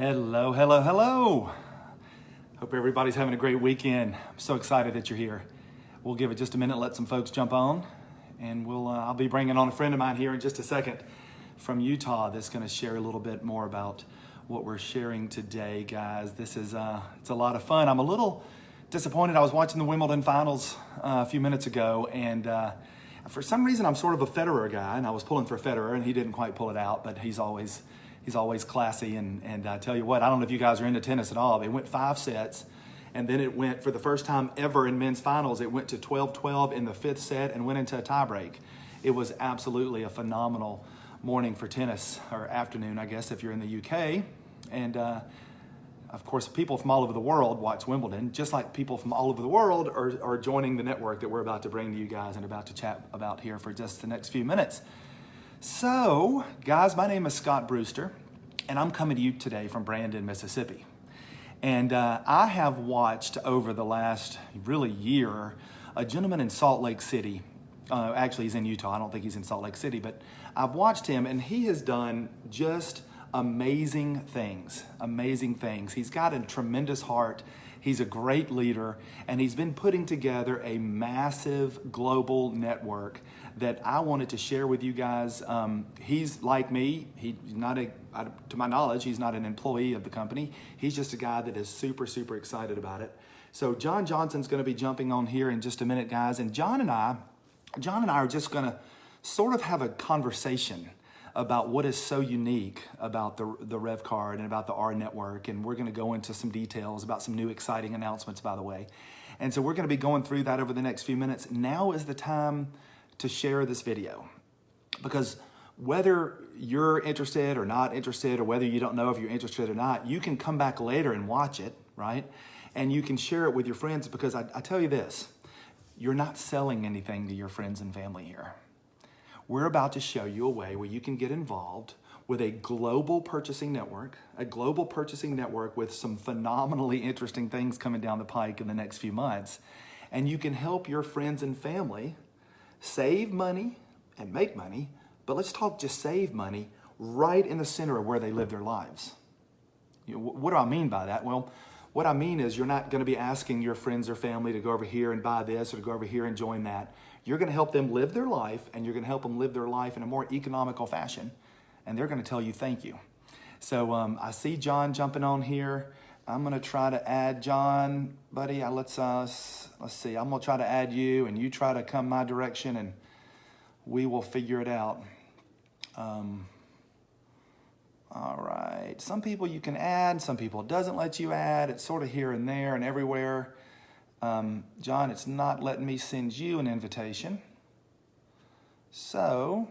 Hello, hello, hello. Hope everybody's having a great weekend. I'm so excited that you're here. We'll give it just a minute, let some folks jump on, and I'll be bringing on a friend of mine here in just a second from Utah that's going to share a little bit more about what we're sharing today, guys. This is it's a lot of fun. I'm a little disappointed. I was watching the Wimbledon finals a few minutes ago, and for some reason I'm sort of a Federer guy, and I was pulling for Federer, and he didn't quite pull it out, but he's always classy, and I tell you what, I don't know if you guys are into tennis at all. It went 5 sets, and then it went, for the first time ever in men's finals, it went to 12-12 in the 5th set and went into a tiebreak. It was absolutely a phenomenal morning for tennis, or afternoon, I guess, if you're in the UK. And of course, people from all over the world watch Wimbledon, just like people from all over the world are joining the network that we're about to bring to you guys and about to chat about here for just the next few minutes. So, guys, my name is Scott Brewster, and I'm coming to you today from Brandon, Mississippi. And I have watched over the last really year a gentleman in Salt Lake City. Actually, he's in Utah. I don't think he's in Salt Lake City, but I've watched him, and he has done just amazing things. Amazing things. He's got a tremendous heart. He's a great leader, and he's been putting together a massive global network that I wanted to share with you guys. He's like me. He's not to my knowledge, he's not an employee of the company. He's just a guy that is super, super excited about it. So John Johnson's going to be jumping on here in just a minute, guys. And John and I are just going to sort of have a conversation about what is so unique about the Rev Card and about the RNetwork. And we're going to go into some details about some new exciting announcements, by the way. And so we're going to be going through that over the next few minutes. Now is the time to share this video, because whether you're interested or not interested, or whether you don't know if you're interested or not, you can come back later and watch it, right? And you can share it with your friends, because I tell you this, you're not selling anything to your friends and family here. We're about to show you a way where you can get involved with a global purchasing network with some phenomenally interesting things coming down the pike in the next few months. And you can help your friends and family save money and make money, but let's talk just save money right in the center of where they live their lives. What do I mean by that? Well, what I mean is you're not going to be asking your friends or family to go over here and buy this or to go over here and join that. You're going to help them live their life, and you're going to help them live their life in a more economical fashion, and they're going to tell you thank you. So I see John jumping on here. I'm going to try to add John, buddy. Let's see. I'm going to try to add you, and you try to come my direction, and we will figure it out. All right. Some people you can add. Some people it doesn't let you add. It's sort of here and there and everywhere. John, it's not letting me send you an invitation. So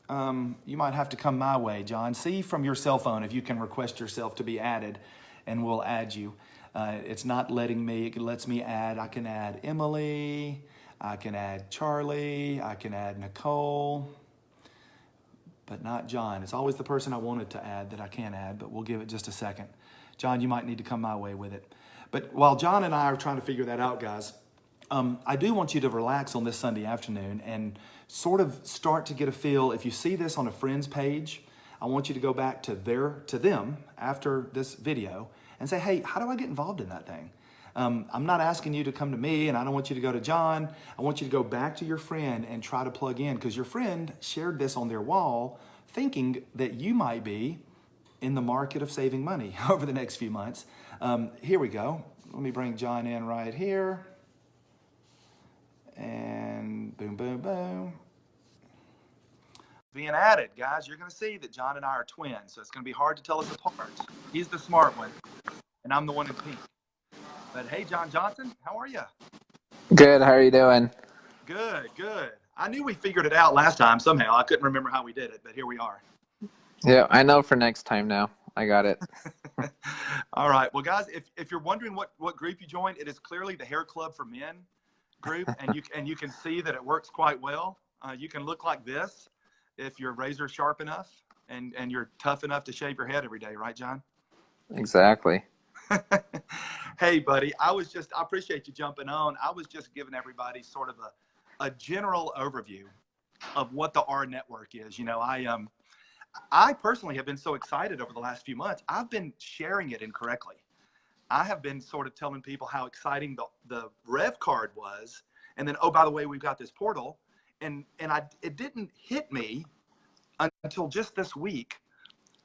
you might have to come my way, John. See from your cell phone if you can request yourself to be added, and we'll add you. It's not letting me. It lets me add. I can add Emily. I can add Charlie. I can add Nicole. But not John. It's always the person I wanted to add that I can't add, but we'll give it just a second. John, you might need to come my way with it. But while John and I are trying to figure that out, guys, I do want you to relax on this Sunday afternoon and sort of start to get a feel. If you see this on a friend's page, I want you to go back to them after this video and say, hey, how do I get involved in that thing? I'm not asking you to come to me, and I don't want you to go to John. I want you to go back to your friend and try to plug in, because your friend shared this on their wall thinking that you might be in the market of saving money over the next few months. Here we go. Let me bring John in right here. And boom, boom, boom. Being added, guys, you're going to see that John and I are twins, so it's going to be hard to tell us apart. He's the smart one, and I'm the one in pink. But hey, John Johnson, how are you? Good. How are you doing? Good, good. I knew we figured it out last time somehow. I couldn't remember how we did it, but here we are. Yeah, I know for next time now. I got it. All right. Well, guys, if you're wondering what group you joined, it is clearly the Hair Club for Men group, and you can see that it works quite well. You can look like this if you're razor sharp enough and you're tough enough to shave your head every day, right, John? Exactly. Hey, buddy, I appreciate you jumping on. I was just giving everybody sort of a general overview of what the RNetwork is. You know, I personally have been so excited over the last few months. I've been sharing it incorrectly. I have been sort of telling people how exciting the Rev card was. And then, oh, by the way, we've got this portal. And it didn't hit me until just this week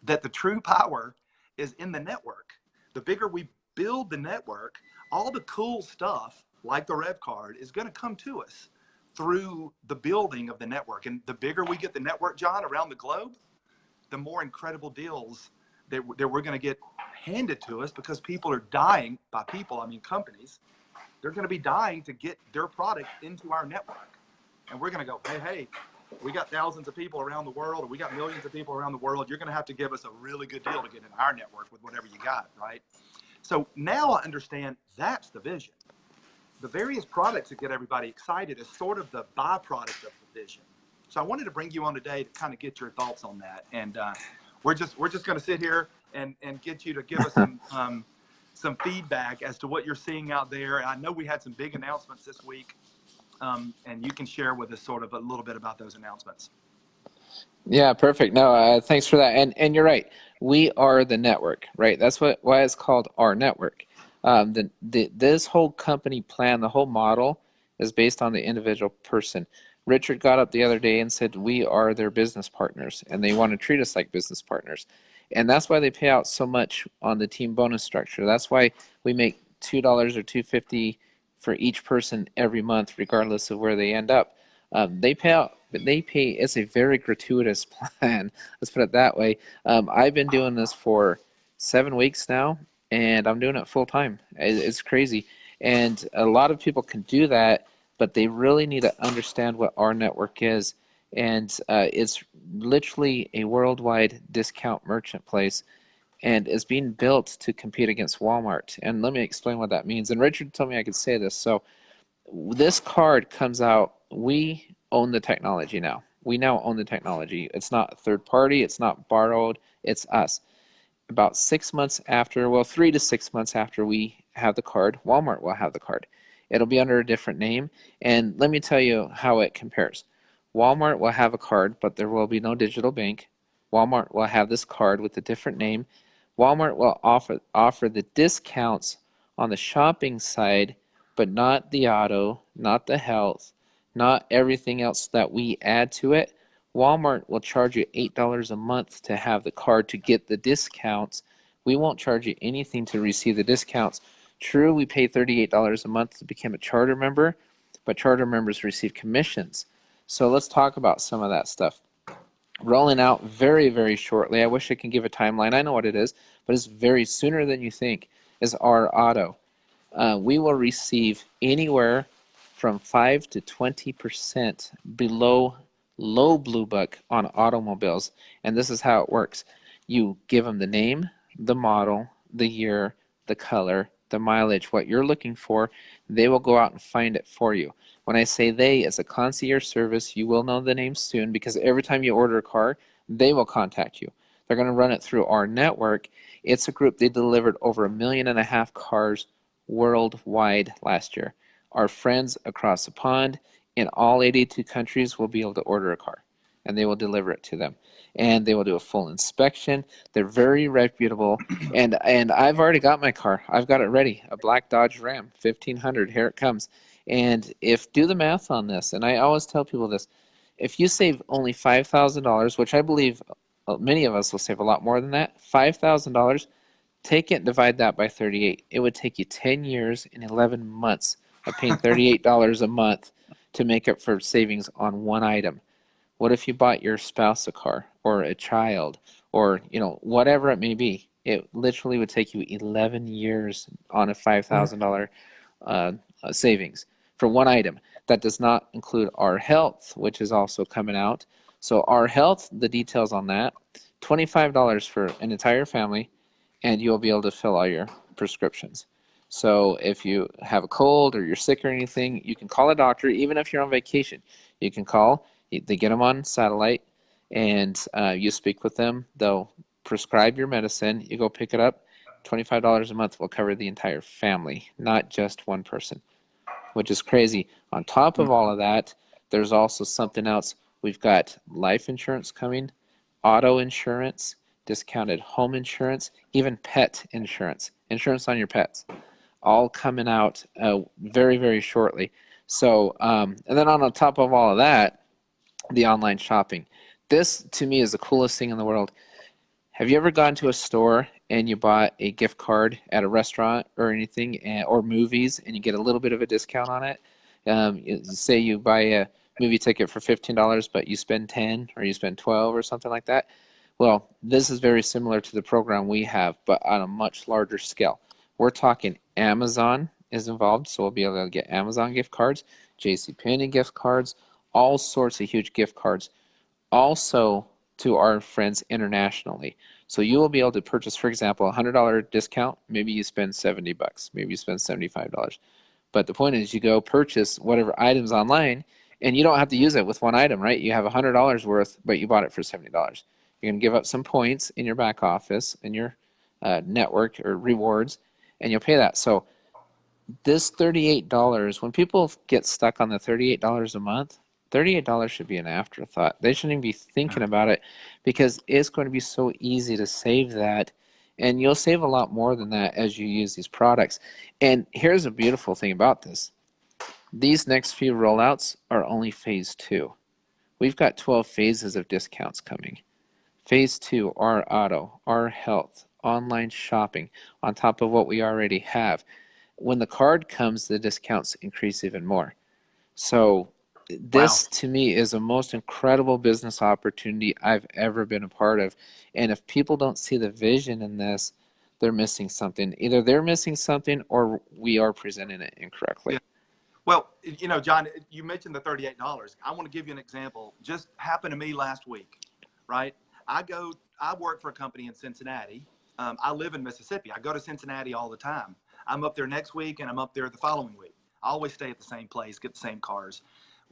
that the true power is in the network. The bigger we build the network, all the cool stuff like the Rev card is going to come to us through the building of the network. And the bigger we get the network, John, around the globe, the more incredible deals that we're going to get handed to us, because people are dying. By people, I mean companies. They're going to be dying to get their product into our network. And we're going to go, hey, we got thousands of people around the world, or we got millions of people around the world. You're going to have to give us a really good deal to get in our network with whatever you got, right? So now I understand that's the vision. The various products that get everybody excited is sort of the byproduct of the vision. So I wanted to bring you on today to kind of get your thoughts on that. And we're just going to sit here and get you to give us some feedback as to what you're seeing out there. I know we had some big announcements this week, and you can share with us sort of a little bit about those announcements. Yeah, perfect. No, thanks for that. And you're right. We are the network, right? That's why it's called RNetwork. This whole company plan, the whole model is based on the individual person. Richard got up the other day and said we are their business partners, and they want to treat us like business partners. And that's why they pay out so much on the team bonus structure. That's why we make $2 or $2.50 for each person every month, regardless of where they end up. They pay out, but they pay. It's a very gratuitous plan. Let's put it that way. I've been doing this for 7 weeks now, and I'm doing it full time. It's crazy, and a lot of people can do that, but they really need to understand what RNetwork is. And it's literally a worldwide discount merchant place, and is being built to compete against Walmart. And let me explain what that means. And Richard told me I could say this. So this card comes out. We own the technology now. We now own the technology. It's not third party. It's not borrowed. It's us. About 6 months after, well, 3 to 6 months after we have the card, Walmart will have the card. It'll be under a different name. And let me tell you how it compares. Walmart will have a card, but there will be no digital bank. Walmart will have this card with a different name. Walmart will offer the discounts on the shopping side, but not the auto, not the health, not everything else that we add to it. Walmart will charge you $8 a month to have the card to get the discounts. We won't charge you anything to receive the discounts. True, we pay $38 a month to become a charter member, but charter members receive commissions. So let's talk about some of that stuff. Rolling out very, very shortly. I wish I could give a timeline. I know what it is, but it's very sooner than you think, is our auto. We will receive anywhere from 5 to 20% below low blue book on automobiles. And this is how it works. You give them the name, the model, the year, the color, the mileage, what you're looking for. They will go out and find it for you. When I say they, it's a concierge service. You will know the name soon, because every time you order a car, they will contact you. They're going to run it through our network. It's a group. They delivered over 1.5 million cars worldwide last year. Our friends across the pond in all 82 countries will be able to order a car, and they will deliver it to them. And they will do a full inspection. They're very reputable. And I've already got my car. I've got it ready, a black Dodge Ram 1500. Here it comes. And do the math on this, and I always tell people this, if you save only $5,000, which I believe many of us will save a lot more than that, $5,000, take it and divide that by 38. It would take you 10 years and 11 months of paying $38 a month to make up for savings on one item. What if you bought your spouse a car, or a child, or whatever it may be? It literally would take you 11 years on a $5,000 savings for one item. That does not include our health, which is also coming out. So our health, the details on that, $25 for an entire family, and you'll be able to fill all your prescriptions. So if you have a cold or you're sick or anything, you can call a doctor. Even if you're on vacation, you can call. They get them on satellite, and you speak with them. They'll prescribe your medicine. You go pick it up. $25 a month will cover the entire family, not just one person, which is crazy. On top of all of that, there's also something else. We've got life insurance coming. auto insurance, discounted home insurance, even pet insurance, insurance on your pets, all coming out very, very shortly. So, and then on top of all of that, the online shopping. This, to me, is the coolest thing in the world. Have you ever gone to a store and you bought a gift card at a restaurant or anything, or movies, and you get a little bit of a discount on it? Say you buy a movie ticket for $15, but you spend 10 or you spend 12 or something like that. Well, this is very similar to the program we have, but on a much larger scale. We're talking Amazon is involved, so we'll be able to get Amazon gift cards, JCPenney gift cards, all sorts of huge gift cards. Also to our friends internationally. So you will be able to purchase, for example, a $100 discount. Maybe you spend $70, maybe you spend $75. But the point is, you go purchase whatever items online, and you don't have to use it with one item, right? You have $100 worth, but you bought it for $70. You're going to give up some points in your back office, in your network or rewards, and you'll pay that. So this $38, when people get stuck on the $38 a month, $38 should be an afterthought. They shouldn't even be thinking about it, because it's going to be so easy to save that, and you'll save a lot more than that as you use these products. And here's a beautiful thing about this. These next few rollouts are only phase 2. We've got 12 phases of discounts coming. Phase 2, our auto, our health, online shopping, on top of what we already have. When the card comes, the discounts increase even more. So this, Wow. to me, is the most incredible business opportunity I've ever been a part of. And if people don't see the vision in this, they're missing something. Either they're missing something, or we are presenting it incorrectly. Yeah. Well, John, you mentioned the $38. I want to give you an example. Just happened to me last week, right? I work for a company in Cincinnati. I live in Mississippi. I go to Cincinnati all the time. I'm up there next week, and I'm up there the following week. I always stay at the same place, get the same cars.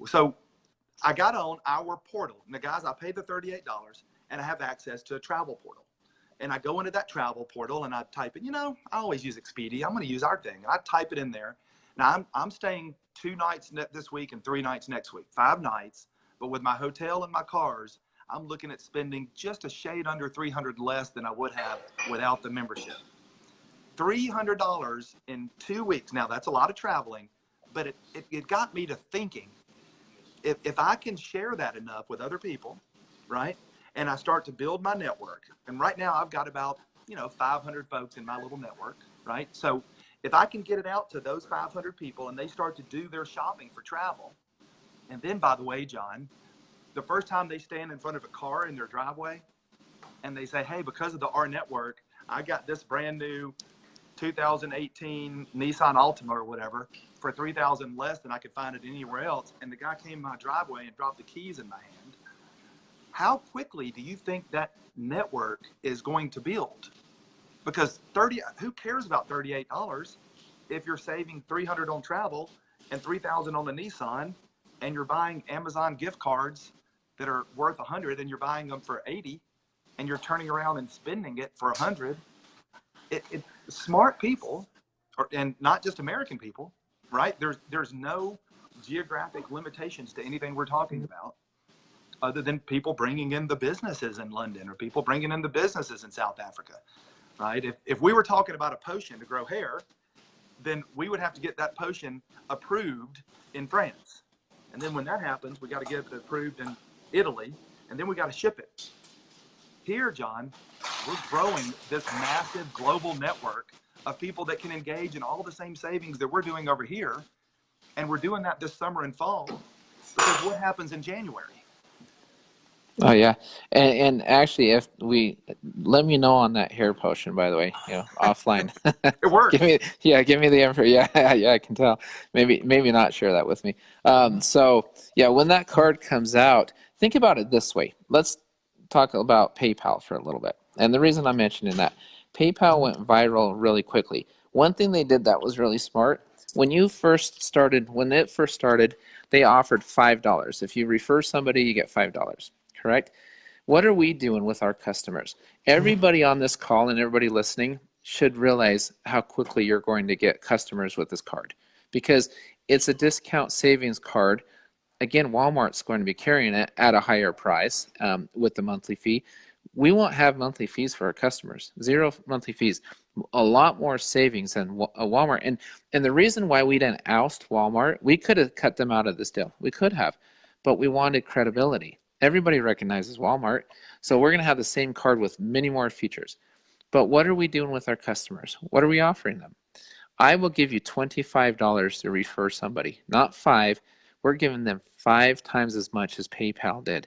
So I got on our portal. And the guys, I paid the $38, and I have access to a travel portal. And I go into that travel portal, and I type in, I always use Expedia. I'm going to use our thing. And I type it in there. Now, I'm staying 2 nights this week and 3 nights next week, 5 nights. But with my hotel and my cars, I'm looking at spending just a shade under $300 less than I would have without the membership. $300 in 2 weeks. Now, that's a lot of traveling, but it got me to thinking, if I can share that enough with other people, right, and I start to build my network, and right now I've got about 500 folks in my little network, right? So if I can get it out to those 500 people and they start to do their shopping for travel, and then, by the way, John, the first time they stand in front of a car in their driveway and they say, hey, because of the RNetwork, I got this brand new 2018 Nissan Altima or whatever for $3,000 less than I could find it anywhere else. And the guy came in my driveway and dropped the keys in my hand. How quickly do you think that network is going to build? Because who cares about $38 if you're saving $300 on travel and $3,000 on the Nissan, and you're buying Amazon gift cards that are worth $100 and you're buying them for $80, and you're turning around and spending it for $100. Smart people, and not just American people, right? There's no geographic limitations to anything we're talking about, other than people bringing in the businesses in London or people bringing in the businesses in South Africa, right? If we were talking about a potion to grow hair, then we would have to get that potion approved in France. And then when that happens, we got to get it approved in Italy, and then we got to ship it. Here, John, we're growing this massive global network of people that can engage in all the same savings that we're doing over here. And we're doing that this summer and fall, because what happens in January? Oh yeah, and actually, if let me know on that hair potion, by the way, offline. It works. Give me the info. Yeah, yeah, I can tell. Maybe not share that with me. So yeah, when that card comes out, think about it this way. Let's talk about PayPal for a little bit. And the reason I'm mentioning that, PayPal went viral really quickly. One thing they did that was really smart. When it first started, they offered $5. If you refer somebody, you get $5. Correct? What are we doing with our customers? Everybody on this call and everybody listening should realize how quickly you're going to get customers with this card, because it's a discount savings card again, Walmart's going to be carrying it at a higher price with the monthly fee. We won't have monthly fees for our customers, zero monthly fees, a lot more savings than a Walmart. And the reason why we didn't oust Walmart, we could have cut them out of this deal. We could have, but we wanted credibility. Everybody recognizes Walmart, so we're going to have the same card with many more features. But what are we doing with our customers? What are we offering them? I will give you $25 to refer somebody, not five. We're giving them 5 times as much as PayPal did.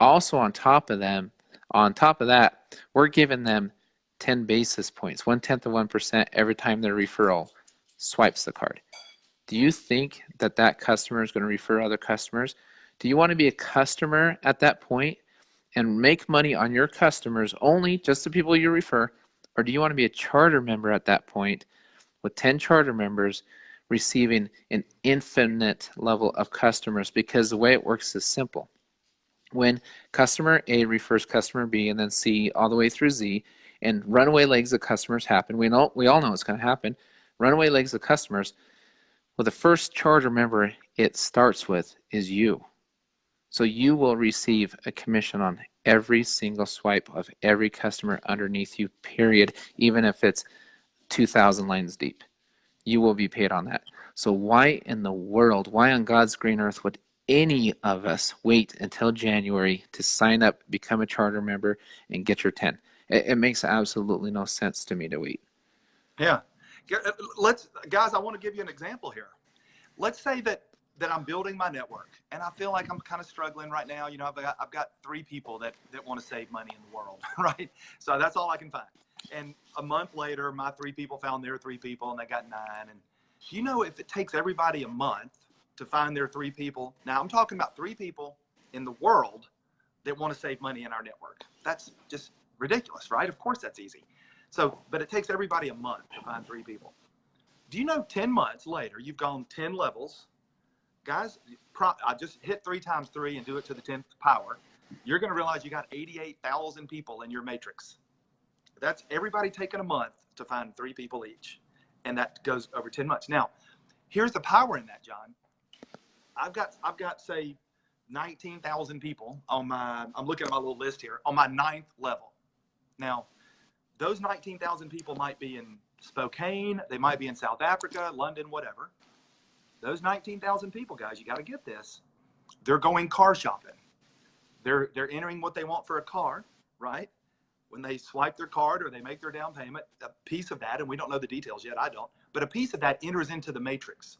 Also on top of that, we're giving them 10 basis points, 0.1% every time their referral swipes the card. Do you think that that customer is going to refer other customers? Do you want to be a customer at that point and make money on your customers only, just the people you refer? Or do you want to be a charter member at that point with 10 charter members receiving an infinite level of customers? Because the way it works is simple. When customer A refers customer B and then C all the way through Z, and runaway legs of customers happen, we all know it's going to happen. Runaway legs of customers, well, the first charter member it starts with is you. So you will receive a commission on every single swipe of every customer underneath you, period, even if it's 2,000 lines deep. You will be paid on that. So why in the world, why on God's green earth would any of us wait until January to sign up, become a charter member, and get your 10? It makes absolutely no sense to me to wait. Yeah. Guys, I want to give you an example here. Let's say that I'm building my network and I feel like I'm kind of struggling right now. You know, I've got 3 people that want to save money in the world, right? So that's all I can find. And a month later, my 3 people found their 3 people and they got 9. And you know, if it takes everybody a month to find their 3 people, now I'm talking about 3 people in the world that want to save money in our network. That's just ridiculous, right? Of course that's easy. So, but it takes everybody a month to find 3 people. Do you know 10 months later, you've gone 10 levels? Guys, I just hit 3 times 3 and do it to the 10th power. You're going to realize you got 88,000 people in your matrix. That's everybody taking a month to find 3 people each. And that goes over 10 months. Now, here's the power in that, John. I've got say 19,000 people on I'm looking at my little list here, on my 9th level. Now, those 19,000 people might be in Spokane, they might be in South Africa, London, whatever. Those 19,000 people, guys, you got to get this. They're going car shopping. They're entering what they want for a car, right? When they swipe their card or they make their down payment, a piece of that, and we don't know the details yet, I don't, but a piece of that enters into the matrix.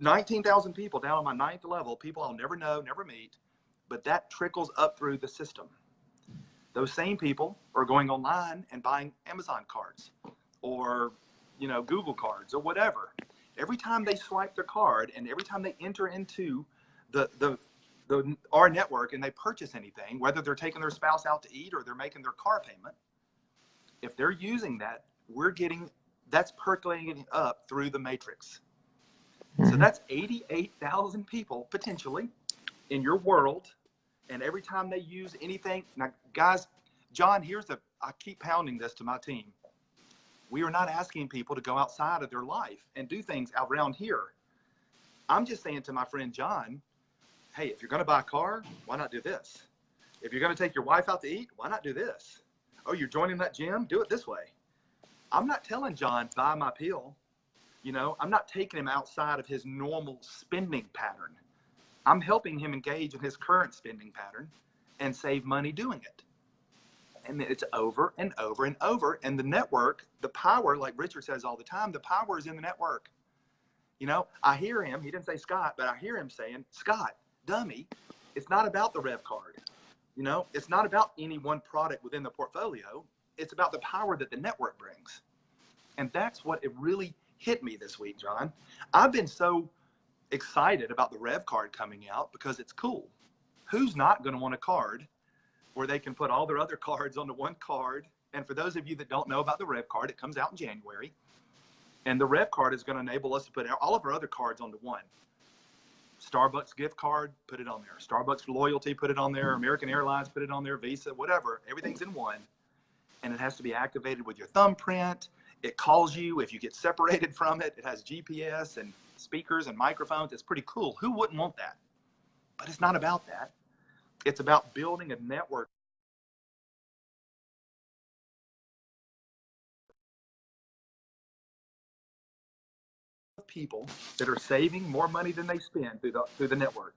19,000 people down on my 9th level, people I'll never know, never meet, but that trickles up through the system. Those same people are going online and buying Amazon cards or, you know, Google cards or whatever. Every time they swipe their card and every time they enter into the RNetwork and they purchase anything, whether they're taking their spouse out to eat or they're making their car payment, if they're using that, that's percolating up through the matrix. Mm-hmm. So that's 88,000 people potentially in your world. And every time they use anything, now guys, John, I keep pounding this to my team. We are not asking people to go outside of their life and do things around here. I'm just saying to my friend John, hey, if you're going to buy a car, why not do this? If you're going to take your wife out to eat, why not do this? Oh, you're joining that gym? Do it this way. I'm not telling John, buy my pill. You know, I'm not taking him outside of his normal spending pattern. I'm helping him engage in his current spending pattern and save money doing it. And it's over and over and over. And the network, the power, like Richard says all the time, the power is in the network. You know, I hear him, he didn't say Scott, but I hear him saying, Scott, dummy, it's not about the rev card. You know, it's not about any one product within the portfolio. It's about the power that the network brings. And that's what it really hit me this week, John. I've been so excited about the rev card coming out because it's cool. Who's not going to want a card where they can put all their other cards onto one card? And for those of you that don't know about the rev card, it comes out in January. And the rev card is going to enable us to put all of our other cards onto one. Starbucks gift card, put it on there. Starbucks loyalty, put it on there. American Airlines, put it on there. Visa, whatever. Everything's in one. And it has to be activated with your thumbprint. It calls you if you get separated from it. It has GPS and speakers and microphones. It's pretty cool. Who wouldn't want that? But it's not about that. It's about building a network of people that are saving more money than they spend through the network.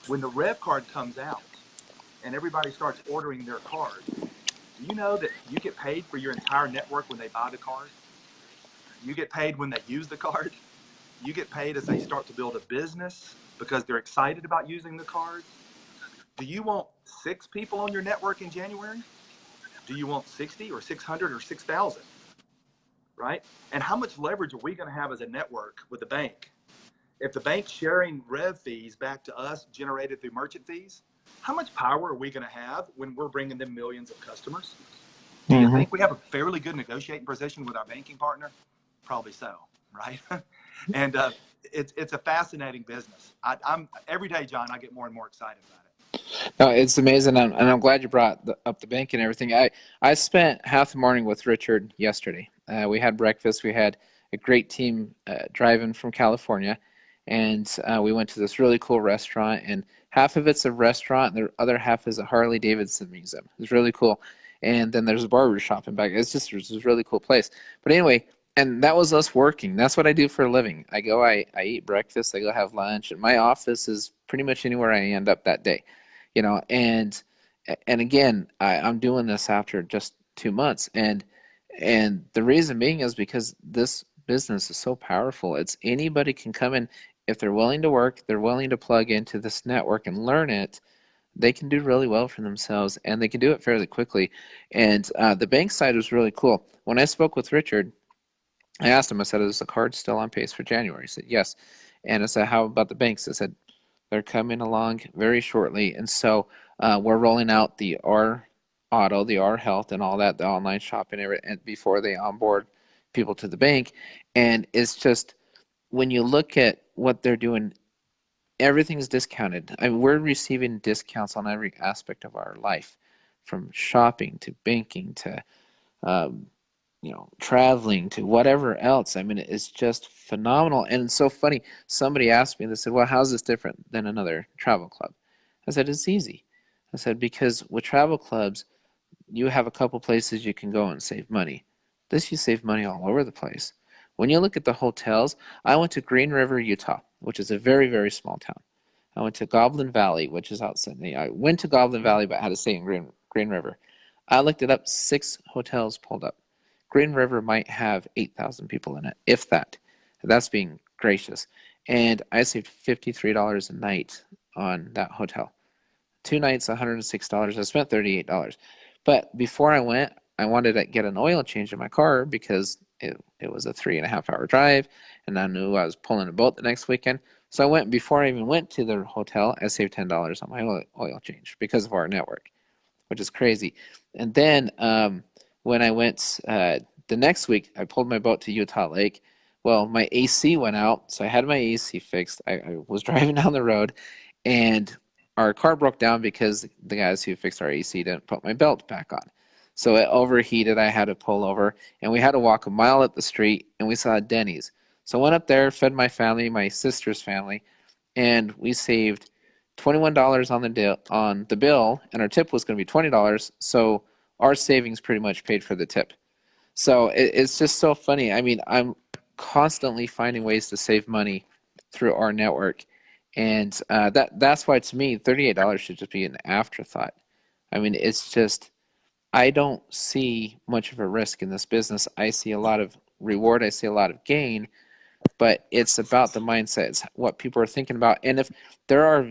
When the Rev card comes out and everybody starts ordering their card, do you know that you get paid for your entire network when they buy the card? You get paid when they use the card. You get paid as they start to build a business because they're excited about using the card. Do you want 6 people on your network in January? Do you want 60 or 600 or 6,000? Right? And how much leverage are we going to have as a network with the bank? If the bank's sharing rev fees back to us generated through merchant fees, how much power are we going to have when we're bringing them millions of customers? Do you think we have a fairly good negotiating position with our banking partner? Probably so, right? And it's a fascinating business. I'm every day, John, I get more and more excited about it. No, it's amazing, and I'm glad you brought up the bank and everything. I spent half the morning with Richard yesterday. We had breakfast. We had a great team driving from California, and we went to this really cool restaurant. And half of it's a restaurant, and the other half is a Harley Davidson museum. It's really cool. And then there's a barber shop in back. It's a really cool place. But anyway, and that was us working. That's what I do for a living. I eat breakfast. I go have lunch, and my office is pretty much anywhere I end up that day. And again, I'm doing this after just 2 months, and the reason being is because this business is so powerful. It's anybody can come in if they're willing to work, they're willing to plug into this network and learn it. They can do really well for themselves, and they can do it fairly quickly. And the bank side was really cool. When I spoke with Richard, I asked him. I said, "Is the card still on pace for January?" He said, "Yes." And I said, "How about the banks?" I said, "They're coming along very shortly." And so we're rolling out the R Auto, the R Health, and all that, the online shopping, and before they onboard people to the bank. And it's just when you look at what they're doing, everything's discounted. I mean, we're receiving discounts on every aspect of our life, from shopping to banking to um, traveling to whatever else. I mean, it's just phenomenal. And it's so funny. Somebody asked me, they said, "Well, how's this different than another travel club?" I said, "It's easy." I said, "Because with travel clubs, you have a couple places you can go and save money. This, you save money all over the place. When you look at the hotels, I went to Green River, Utah, which is a very, very small town. I went to Goblin Valley, which is outside. I went to Goblin Valley, but I had to stay in Green River. I looked it up, 6 hotels pulled up. Green River might have 8,000 people in it, if that. That's being gracious. And I saved $53 a night on that hotel. 2 nights, $106. I spent $38. But before I went, I wanted to get an oil change in my car because it was a 3.5 hour drive, and I knew I was pulling a boat the next weekend. So I went. Before I even went to the hotel, I saved $10 on my oil change because of our network, which is crazy. And then when I went the next week, I pulled my boat to Utah Lake. Well, my AC went out, so I had my AC fixed. I was driving down the road, and our car broke down because the guys who fixed our AC didn't put my belt back on. So it overheated. I had to pull over, and we had to walk a mile up the street, and we saw a Denny's. So I went up there, fed my family, my sister's family, and we saved $21 on the bill, and our tip was going to be $20. So our savings pretty much paid for the tip. So it's just so funny. I mean, I'm constantly finding ways to save money through our network, and that's why to me $38 should just be an afterthought. I mean, it's just I don't see much of a risk in this business. I see a lot of reward. I see a lot of gain, but it's about the mindset. It's what people are thinking about. And if there are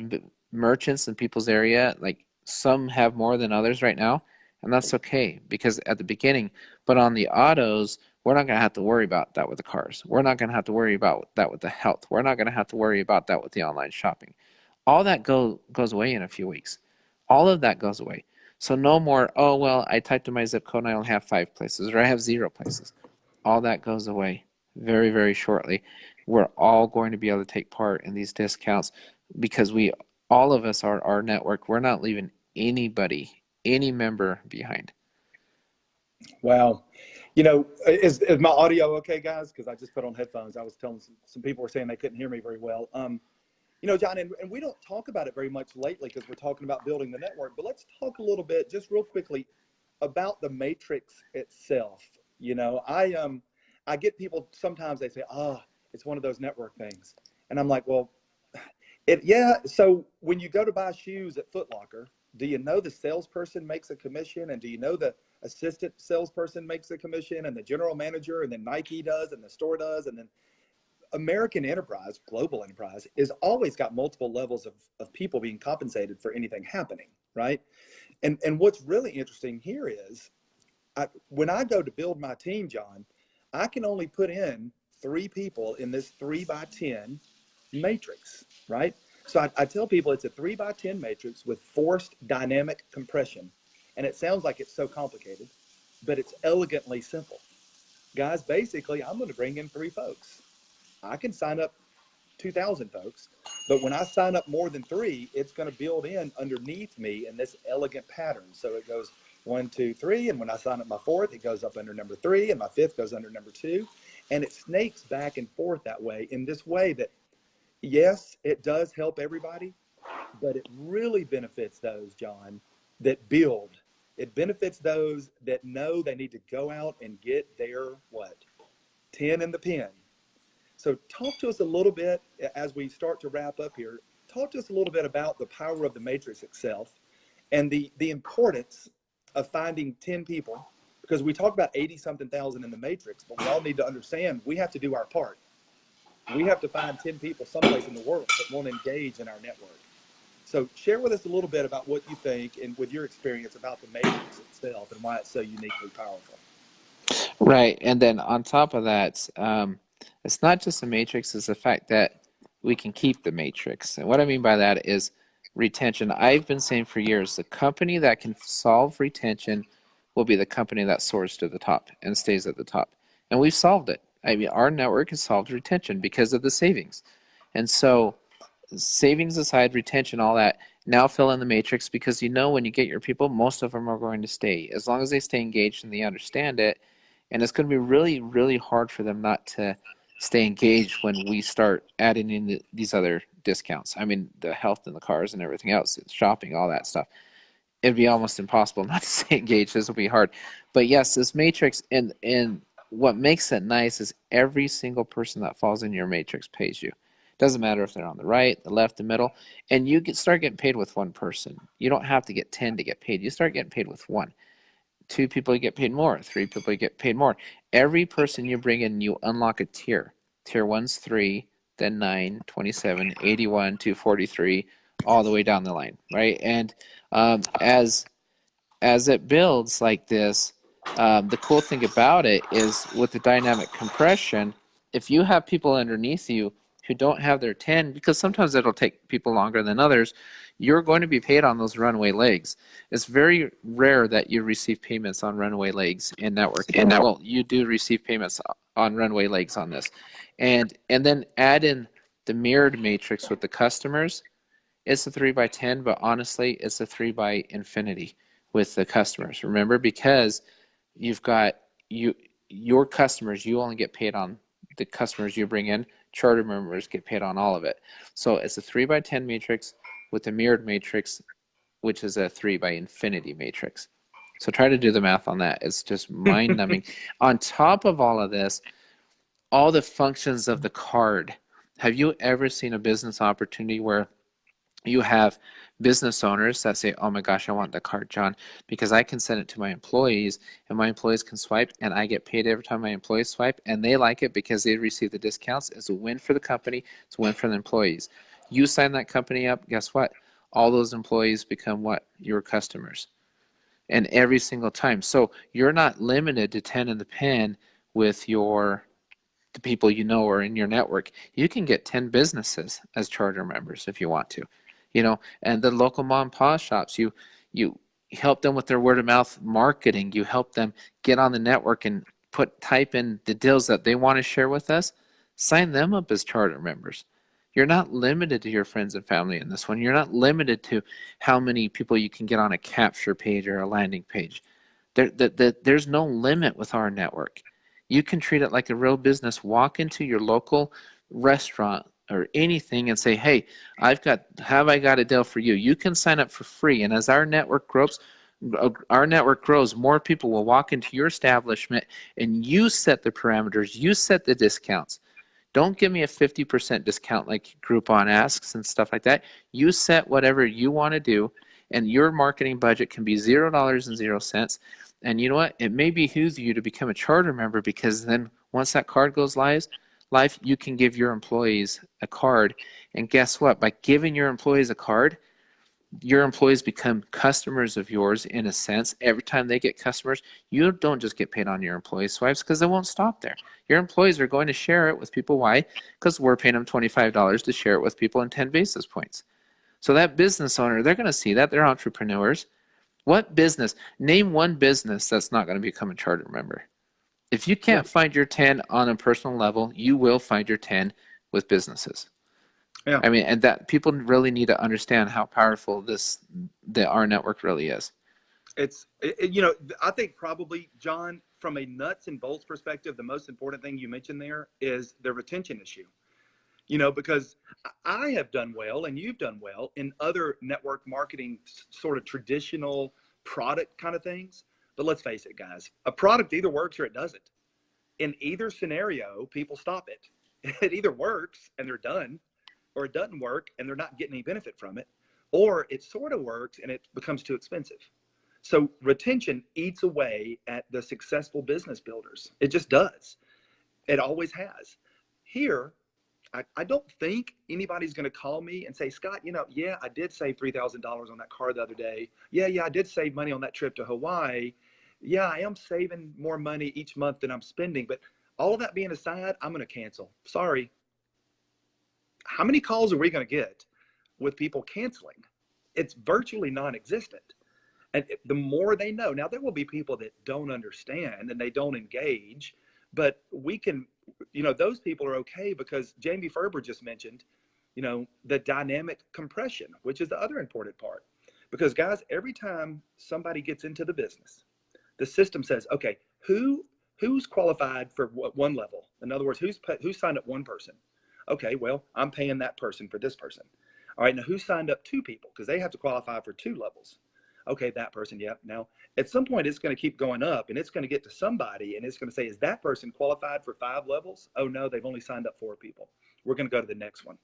merchants in people's area, like some have more than others right now, and that's okay because at the beginning, but on the autos, we're not going to have to worry about that with the cars. We're not going to have to worry about that with the health. We're not going to have to worry about that with the online shopping. All that goes away in a few weeks. All of that goes away. So no more, oh, well, I typed in my zip code and I only have 5 places, or I have 0 places. All that goes away very, very shortly. We're all going to be able to take part in these discounts because all of us are our network. We're not leaving anybody, any member behind. Wow. Is my audio okay, guys? Because I just put on headphones. I was telling some people were saying they couldn't hear me very well. John, and we don't talk about it very much lately because we're talking about building the network, but let's talk a little bit, just real quickly, about the matrix itself. I get people sometimes they say, it's one of those network things. And I'm like, well, yeah. So when you go to buy shoes at Foot Locker, do you know the salesperson makes a commission? And do you know the assistant salesperson makes a commission, and the general manager, and then Nike does, and the store does, and then American enterprise, global enterprise, is always got multiple levels of people being compensated for anything happening, right? And what's really interesting here is when I go to build my team, John, I can only put in 3 people in this 3x10 matrix, right? So I tell people it's a 3x10 matrix with forced dynamic compression. And it sounds like it's so complicated, but it's elegantly simple. Guys, basically, I'm going to bring in 3 folks. I can sign up 2,000 folks, but when I sign up more than 3, it's going to build in underneath me in this elegant pattern. So it goes 1, 2, 3, and when I sign up my 4th, it goes up under number 3, and my 5th goes under number 2, and it snakes back and forth that way, in this way that, yes, it does help everybody, but it really benefits those, John, that build. It benefits those that know they need to go out and get their, 10 in the pen. So talk to us a little bit as we start to wrap up here. Talk to us a little bit about the power of the matrix itself and the importance of finding 10 people, because we talk about 80-something thousand in the matrix, but we all need to understand we have to do our part. We have to find 10 people someplace in the world that want to engage in our network. So share with us a little bit about what you think and with your experience about the matrix itself and why it's so uniquely powerful. Right. And then on top of that, it's not just a matrix, it's the fact that we can keep the matrix. And what I mean by that is retention. I've been saying for years, the company that can solve retention will be the company that soars to the top and stays at the top. And we've solved it. I mean, our network has solved retention because of the savings. And so savings aside, retention, all that, now fill in the matrix, because when you get your people, most of them are going to stay. As long as they stay engaged and they understand it. And it's going to be really, really hard for them not to stay engaged when we start adding in these other discounts. I mean, the health and the cars and everything else, shopping, all that stuff. It'd be almost impossible not to stay engaged. This will be hard. But yes, this matrix, and what makes it nice is every single person that falls in your matrix pays you. Doesn't matter if they're on the right, the left, the middle, and you start getting paid with one person. You don't have to get 10 to get paid. You start getting paid with one. 2 people, you get paid more. 3 people, you get paid more. Every person you bring in, you unlock a tier. Tier 1's 3, then 9, 27, 81, 243, all the way down the line, right? And as it builds like this, the cool thing about it is with the dynamic compression, if you have people underneath you who don't have their 10, because sometimes it'll take people longer than others, you're going to be paid on those runaway legs. It's very rare that you receive payments on runaway legs in network. Well, you do receive payments on runaway legs on this. And then add in the mirrored matrix with the customers. It's a 3x10, but honestly, it's a 3 by infinity with the customers. Remember, because you've got your customers, you only get paid on the customers you bring in. Charter members get paid on all of it. So it's a 3x10 matrix with a mirrored matrix, which is a 3 by infinity matrix. So try to do the math on that. It's just mind-numbing. On top of all of this, all the functions of the card. Have you ever seen a business opportunity where you have business owners that say, oh my gosh, I want the card, John, because I can send it to my employees and my employees can swipe and I get paid every time my employees swipe and they like it because they receive the discounts. It's a win for the company. It's a win for the employees. You sign that company up, guess what? All those employees become what? Your customers. And every single time. So you're not limited to 10 in the pen with the people you know are in your network. You can get 10 businesses as charter members if you want to. And the local mom and pop shops, you help them with their word of mouth marketing. You help them get on the network and type in the deals that they want to share with us. Sign them up as charter members. You're not limited to your friends and family in this one. You're not limited to how many people you can get on a capture page or a landing page. There's no limit with our network. You can treat it like a real business. Walk into your local restaurant or anything and say, hey, have I got a deal for you? You can sign up for free. And as our network grows, more people will walk into your establishment, and you set the parameters, you set the discounts. Don't give me a 50% discount like Groupon asks and stuff like that. You set whatever you want to do, and your marketing budget can be $0. And you know what? It may behoove you to become a charter member, because then once that card goes live, you can give your employees a card. And guess what? By giving your employees a card, your employees become customers of yours in a sense. Every time they get customers, you don't just get paid on your employee swipes, because they won't stop there. Your employees are going to share it with people. Why? Because we're paying them $25 to share it with people in 10 basis points. So that business owner, they're going to see that. They're entrepreneurs. What business? Name one business that's not going to become a charter member. If you can't find your 10 on a personal level, you will find your 10 with businesses. Yeah. I mean, and that people really need to understand how powerful our network really is. I think probably, John, from a nuts and bolts perspective, the most important thing you mentioned there is the retention issue. Because I have done well and you've done well in other network marketing sort of traditional product kind of things. But let's face it, guys, a product either works or it doesn't. In either scenario, people stop it. It either works and they're done, or it doesn't work and they're not getting any benefit from it, or it sort of works and it becomes too expensive. So retention eats away at the successful business builders. It just does. It always has. Here, I don't think anybody's going to call me and say, Scott, yeah, I did save $3,000 on that car the other day. Yeah, I did save money on that trip to Hawaii. Yeah, I am saving more money each month than I'm spending. But all of that being aside, I'm going to cancel. Sorry. How many calls are we going to get with people canceling? It's virtually non-existent. And the more they know, now there will be people that don't understand and they don't engage, but we can, those people are okay, because Jamie Ferber just mentioned, the dynamic compression, which is the other important part. Because guys, every time somebody gets into the business, the system says, okay, who's qualified for one level? In other words, who's signed up one person? Okay, well, I'm paying that person for this person. All right, now who signed up two people? Because they have to qualify for two levels. Okay, that person, yep. Now, at some point, it's going to keep going up, and it's going to get to somebody, and it's going to say, is that person qualified for 5 levels? Oh, no, they've only signed up 4 people. We're going to go to the next one.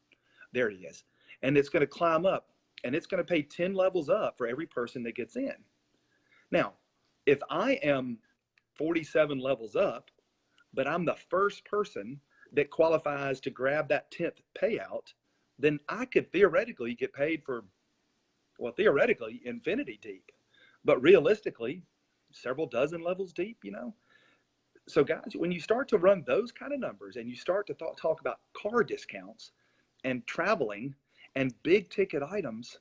There he is. And it's going to climb up, and it's going to pay 10 levels up for every person that gets in. Now, if I am 47 levels up, but I'm the first person that qualifies to grab that 10th payout, then I could theoretically get paid for, well, theoretically, infinity deep, but realistically, several dozen levels deep, So guys, when you start to run those kind of numbers and you start to talk about car discounts and traveling and big ticket items,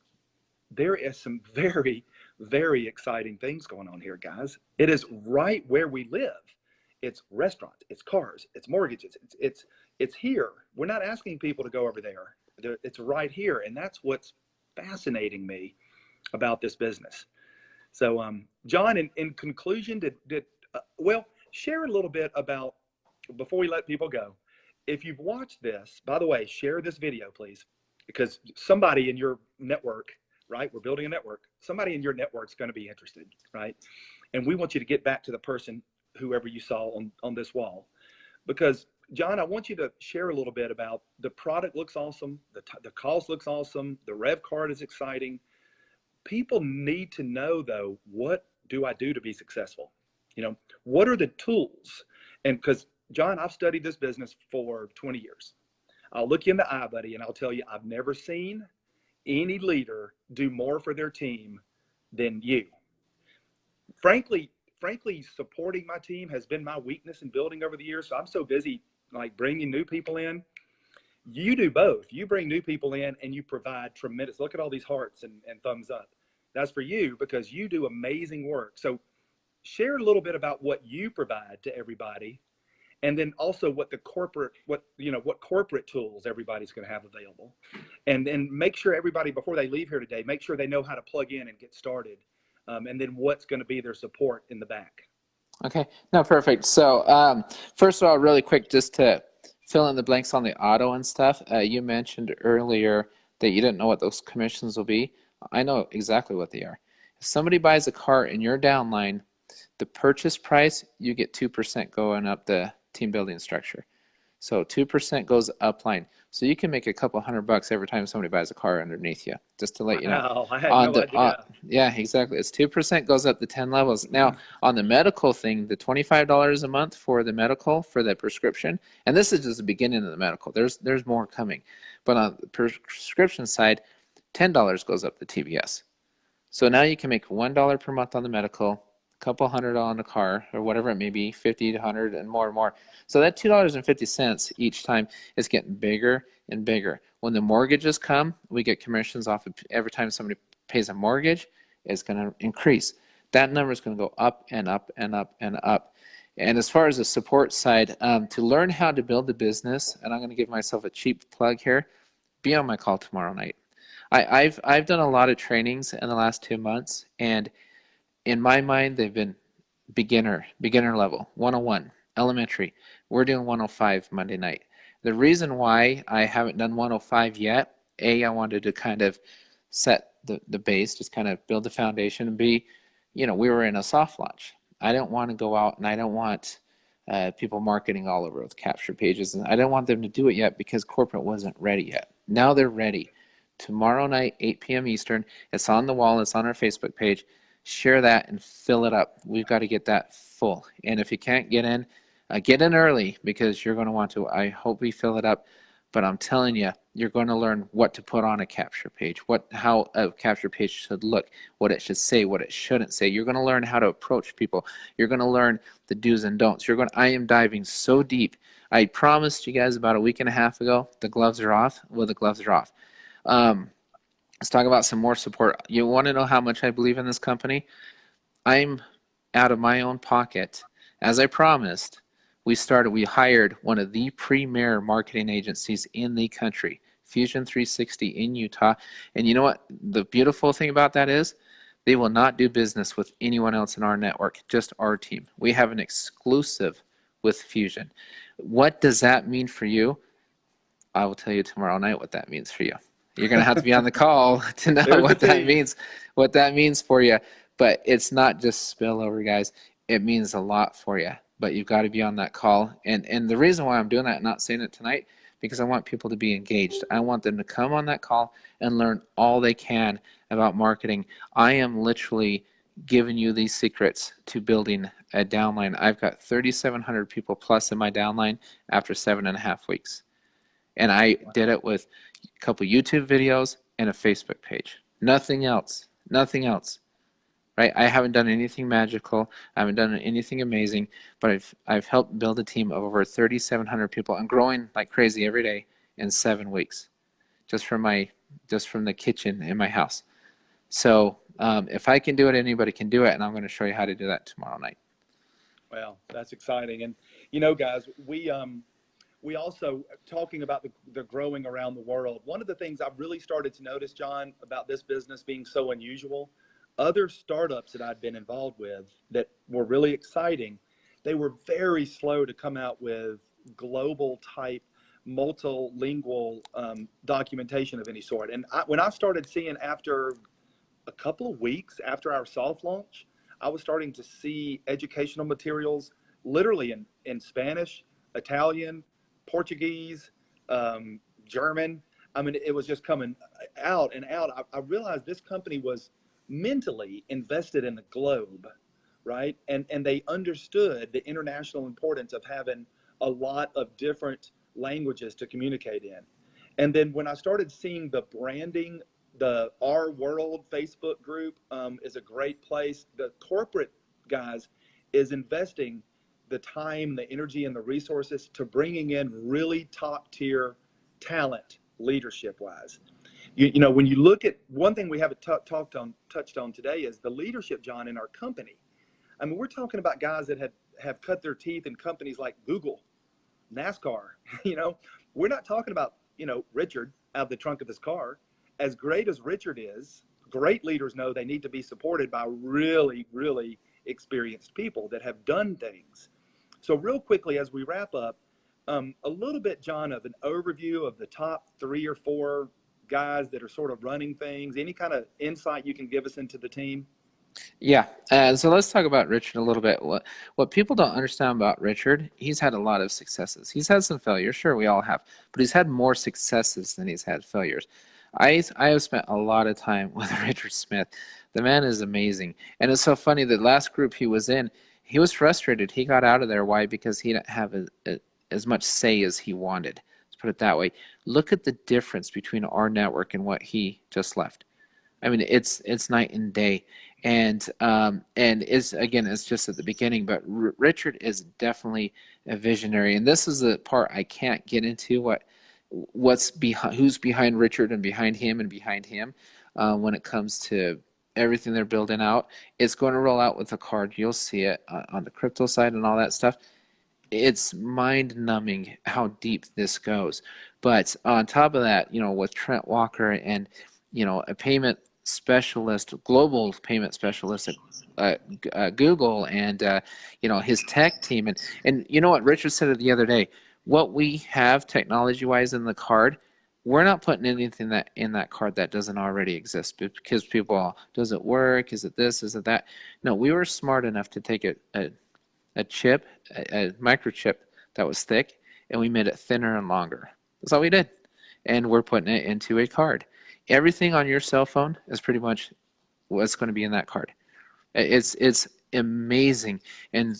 there is some very, very exciting things going on here, guys. It is right where we live. It's restaurants, it's cars, it's mortgages, it's here. We're not asking people to go over there. It's right here, and that's what's fascinating me about this business. So, John, in conclusion, share a little bit about, before we let people go, if you've watched this, by the way, share this video, please, because somebody in your network, right? We're building a network. Somebody in your network is going to be interested, right? And we want you to get back to the person, whoever you saw on this wall, because John, I want you to share a little bit about the product. Looks awesome. The cost looks awesome. The rev card is exciting. People need to know, though, what do I do to be successful? What are the tools? And because, John, I've studied this business for 20 years. I'll look you in the eye, buddy, and I'll tell you, I've never seen any leader do more for their team than you. Frankly, supporting my team has been my weakness in building over the years. So I'm so busy bringing new people in. You do both. You bring new people in and you provide tremendous, look at all these hearts and thumbs up. That's for you, because you do amazing work. So share a little bit about what you provide to everybody, and then also what corporate tools everybody's going to have available. And then make sure everybody, before they leave here today, make sure they know how to plug in and get started and then what's going to be their support in the back. Okay, no, perfect. So first of all, really quick, just to fill in the blanks on the auto and stuff, you mentioned earlier that you didn't know what those commissions will be. I know exactly what they are. If somebody buys a car in your downline, the purchase price, you get 2% going up the team building structure. So 2% goes upline. So you can make a couple $100 every time somebody buys a car underneath you, just to let you know. Wow, I had no idea. Yeah, exactly. It's 2% goes up to 10 levels. Now, on the medical thing, the $25 a month for the medical, for the prescription, and this is just the beginning of the medical. There's more coming. But on the prescription side, $10 goes up to TBS. So now you can make $1 per month on the medical, a couple $100 on the car, or whatever it may be, 50 to 100 and more and more. So that $2.50 each time is getting bigger and bigger. When the mortgages come, we get commissions off of every time somebody pays a mortgage, it's going to increase. That number is going to go up and up and up and up. And as far as the support side, to learn how to build a business, and I'm going to give myself a cheap plug here, be on my call tomorrow night. I've done a lot of trainings in the last 2 months, and in my mind, they've been beginner level, 101, elementary. We're doing 105 Monday night. The reason why I haven't done 105 yet, A, I wanted to kind of set the base, just kind of build the foundation, and B, we were in a soft launch. I don't want to go out, and I don't want people marketing all over with capture pages, and I didn't want them to do it yet because corporate wasn't ready yet. Now they're ready. Tomorrow night, 8 p.m. Eastern. It's on the wall. It's on our Facebook page. Share that and fill it up. We've got to get that full. And if you can't get in early because you're going to want to. I hope we fill it up. But I'm telling you, you're going to learn what to put on a capture page, how a capture page should look, what it should say, what it shouldn't say. You're going to learn how to approach people. You're going to learn the do's and don'ts. I am diving so deep. I promised you guys about a week and a half ago, the gloves are off. Well, the gloves are off. Let's talk about some more support. You want to know how much I believe in this company? I'm out of my own pocket. As I promised, we hired one of the premier marketing agencies in the country, Fusion 360 in Utah. And you know what? The beautiful thing about that is they will not do business with anyone else in our network, just our team. We have an exclusive with Fusion. What does that mean for you? I will tell you tomorrow night what that means for you. You're going to have to be on the call to know what that means for you. But it's not just spillover, guys. It means a lot for you. But you've got to be on that call. And the reason why I'm doing that and not saying it tonight, because I want people to be engaged. I want them to come on that call and learn all they can about marketing. I am literally giving you these secrets to building a downline. I've got 3,700 people plus in my downline after 7.5 weeks. And I did it with a couple YouTube videos and a Facebook page. Nothing else. Right? I haven't done anything magical. I haven't done anything amazing, but I've helped build a team of over 3,700 people. I'm growing like crazy every day in 7 weeks, just from the kitchen in my house. So if I can do it, anybody can do it, and I'm going to show you how to do that tomorrow night. Well, that's exciting. And guys, we also, talking about the growing around the world, one of the things I've really started to notice, John, about this business being so unusual, other startups that I'd been involved with that were really exciting, they were very slow to come out with global type multilingual documentation of any sort. And when I started seeing, after a couple of weeks after our soft launch, I was starting to see educational materials literally in Spanish, Italian, Portuguese, German. I mean, it was just coming out and out. I realized this company was mentally invested in the globe, right? And they understood the international importance of having a lot of different languages to communicate in. And then when I started seeing the branding, the Our World Facebook group is a great place. The corporate guys is investing the time, the energy, and the resources to bringing in really top tier talent, leadership wise. When you look at one thing we haven't touched on today is the leadership, John, in our company. I mean, we're talking about guys that have cut their teeth in companies like Google, NASCAR. We're not talking about Richard out of the trunk of his car. As great as Richard is, great leaders know they need to be supported by really, really experienced people that have done things. So real quickly, as we wrap up, a little bit, John, of an overview of the top 3 or 4 guys that are sort of running things. Any kind of insight you can give us into the team? Yeah. So let's talk about Richard a little bit. What people don't understand about Richard, he's had a lot of successes. He's had some failures, sure, we all have, but he's had more successes than he's had failures. I have spent a lot of time with Richard Smith. The man is amazing. And it's so funny, the last group he was in, he was frustrated. He got out of there. Why? Because he didn't have as much say as he wanted. Let's put it that way. Look at the difference between RNetwork and what he just left. I mean, it's night and day, and it's again, it's just at the beginning. But Richard is definitely a visionary, and this is the part I can't get into. What's behind, who's behind Richard and behind him when it comes to everything they're building out. It's going to roll out with a card. You'll see it on the crypto side and all that stuff. It's mind-numbing how deep this goes. But on top of that, with Trent Walker and a payment specialist, global payment specialist at Google, and his tech team, and you know what Richard said the other day, what we have technology-wise in the card, we're not putting anything that in that card that doesn't already exist, because people, does it work? Is it this? Is it that? No, we were smart enough to take a chip, a microchip that was thick, and we made it thinner and longer. That's all we did. And we're putting it into a card. Everything on your cell phone is pretty much what's going to be in that card. It's amazing. And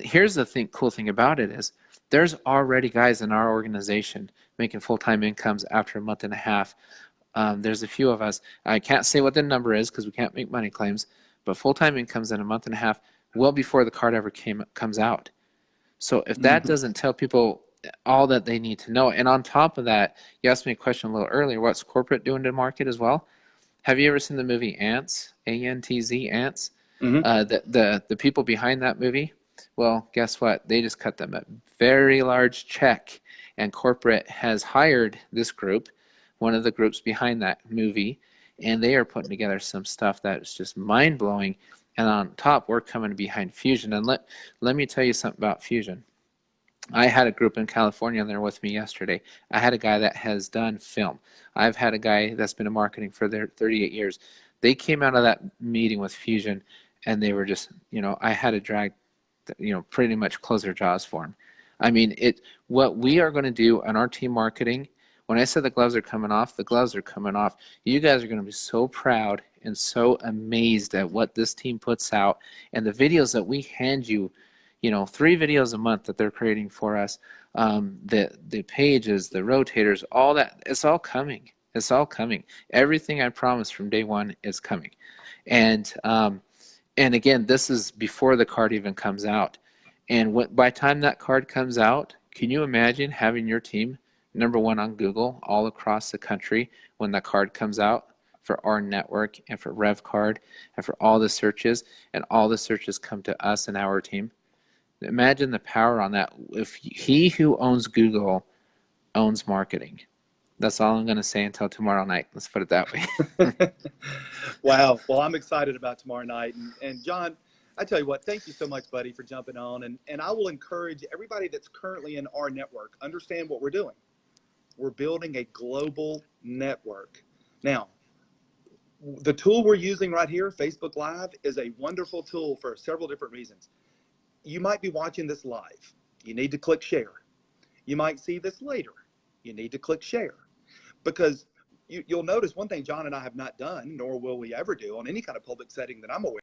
here's the cool thing about it is there's already guys in our organization making full-time incomes after a month and a half. There's a few of us. I can't say what the number is because we can't make money claims, but full-time incomes in a month and a half well before the card ever comes out. So if that doesn't tell people all that they need to know, and on top of that, you asked me a question a little earlier, what's corporate doing to market as well? Have you ever seen the movie Ants, A-N-T-Z, Ants? The people behind that movie, well, guess what? They just cut them a very large check, and corporate has hired this group, one of the groups behind that movie, and they are putting together some stuff that is just mind-blowing. And on top, we're coming behind Fusion. And let me tell you something about Fusion. I had a group in California there with me yesterday. I had a guy that has done film. I've had a guy that's been in marketing for their 38 years. They came out of that meeting with Fusion, and they were just, I had to drag, pretty much close their jaws for them. I mean, what we are going to do on our team marketing, when I said the gloves are coming off, the gloves are coming off. You guys are going to be so proud and so amazed at what this team puts out, and the videos that we hand you, 3 videos a month that they're creating for us, the pages, the rotators, all that, it's all coming. It's all coming. Everything I promised from day one is coming. And again, this is before the card even comes out. And by the time that card comes out, can you imagine having your team #1 on Google all across the country when the card comes out for RNetwork and for RevCard and for all the searches, and all the searches come to us and our team? Imagine the power on that. If he who owns Google owns marketing. That's all I'm going to say until tomorrow night. Let's put it that way. Wow. Well, I'm excited about tomorrow night. And John, I tell you what, thank you so much, buddy, for jumping on. And I will encourage everybody that's currently in our network, understand what we're doing. We're building a global network. Now, the tool we're using right here, Facebook Live, is a wonderful tool for several different reasons. You might be watching this live. You need to click share. You might see this later. You need to click share. Because you'll notice one thing John and I have not done, nor will we ever do on any kind of public setting that I'm aware of.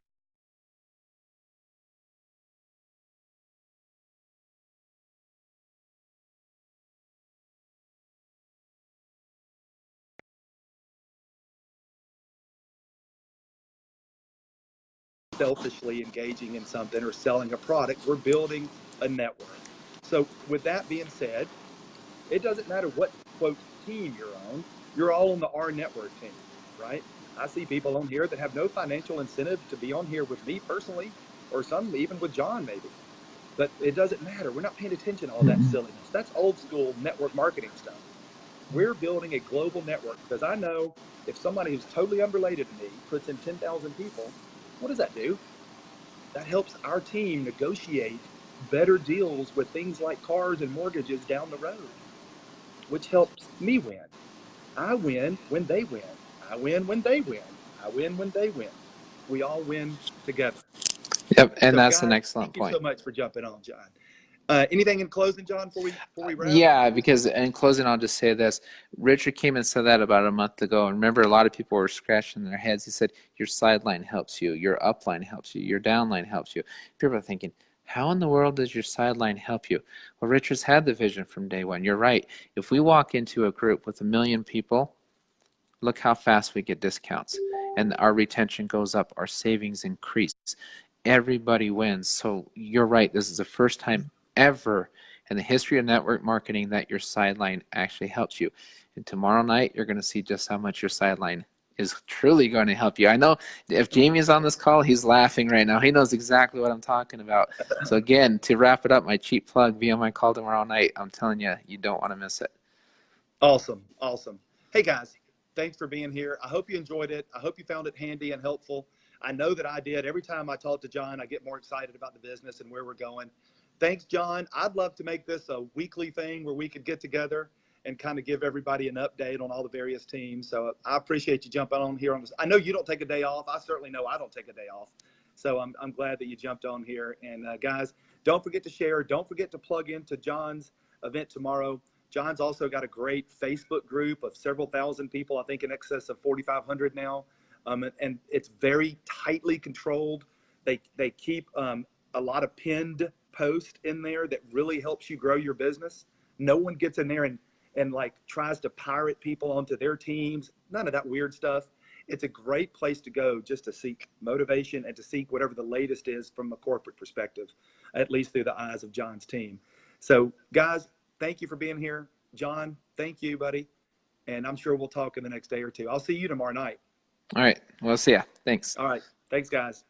Selfishly engaging in something or selling a product. We're building a network. So with that being said, it doesn't matter what, quote, team you're on. You're all on the RNetwork team, right? I see people on here that have no financial incentive to be on here with me personally, or some even with John maybe. But it doesn't matter. We're not paying attention to all that silliness. That's old school network marketing stuff. We're building a global network because I know if somebody who's totally unrelated to me puts in 10,000 people, what does that do? That helps our team negotiate better deals with things like cars and mortgages down the road, which helps me win. I win when they win. I win when they win. I win when they win. We all win together. Yep, and So, that's an guys, excellent thank you so point. much for jumping on, John. Anything in closing, John, before we wrap? Yeah, because in closing, I'll just say this. Richard came and said that about a month ago. And remember, a lot of people were scratching their heads. He said, your sideline helps you, your upline helps you, your downline helps you. People are thinking, how in the world does your sideline help you? Well, Richard's had the vision from day one. You're right. If we walk into a group with 1 million people, look how fast we get discounts. And our retention goes up, our savings increase. Everybody wins. So you're right. This is the first time ever in the history of network marketing that your sideline actually helps you. And tomorrow night, you're going to see just how much your sideline is truly going to help you. I know if Jamie is on this call, he's laughing right now. He knows exactly what I'm talking about. So again, to wrap it up, my cheap plug, be on my call tomorrow night. I'm telling you, you don't want to miss it. Awesome. Awesome. Hey, guys, thanks for being here. I hope you enjoyed it. I hope you found it handy and helpful. I know that I did. Every time I talk to John, I get more excited about the business and where we're going. Thanks, John. I'd love to make this a weekly thing where we could get together and kind of give everybody an update on all the various teams. So I appreciate you jumping on here on this. I know you don't take a day off. I certainly know I don't take a day off. So I'm glad that you jumped on here. And guys, don't forget to share. Don't forget to plug into John's event tomorrow. John's also got a great Facebook group of several thousand people, I think in excess of 4,500 now. And it's very tightly controlled. They keep a lot of pinned posts in there that really helps you grow your business. No one gets in there and like tries to pirate people onto their teams. None of that weird stuff. It's a great place to go just to seek motivation and to seek whatever the latest is from a corporate perspective, at least through the eyes of John's team. So guys, thank you for being here. John, thank you, buddy. And I'm sure we'll talk in the next day or two. I'll see you tomorrow night. All right. We'll see ya. Thanks. All right. Thanks, guys.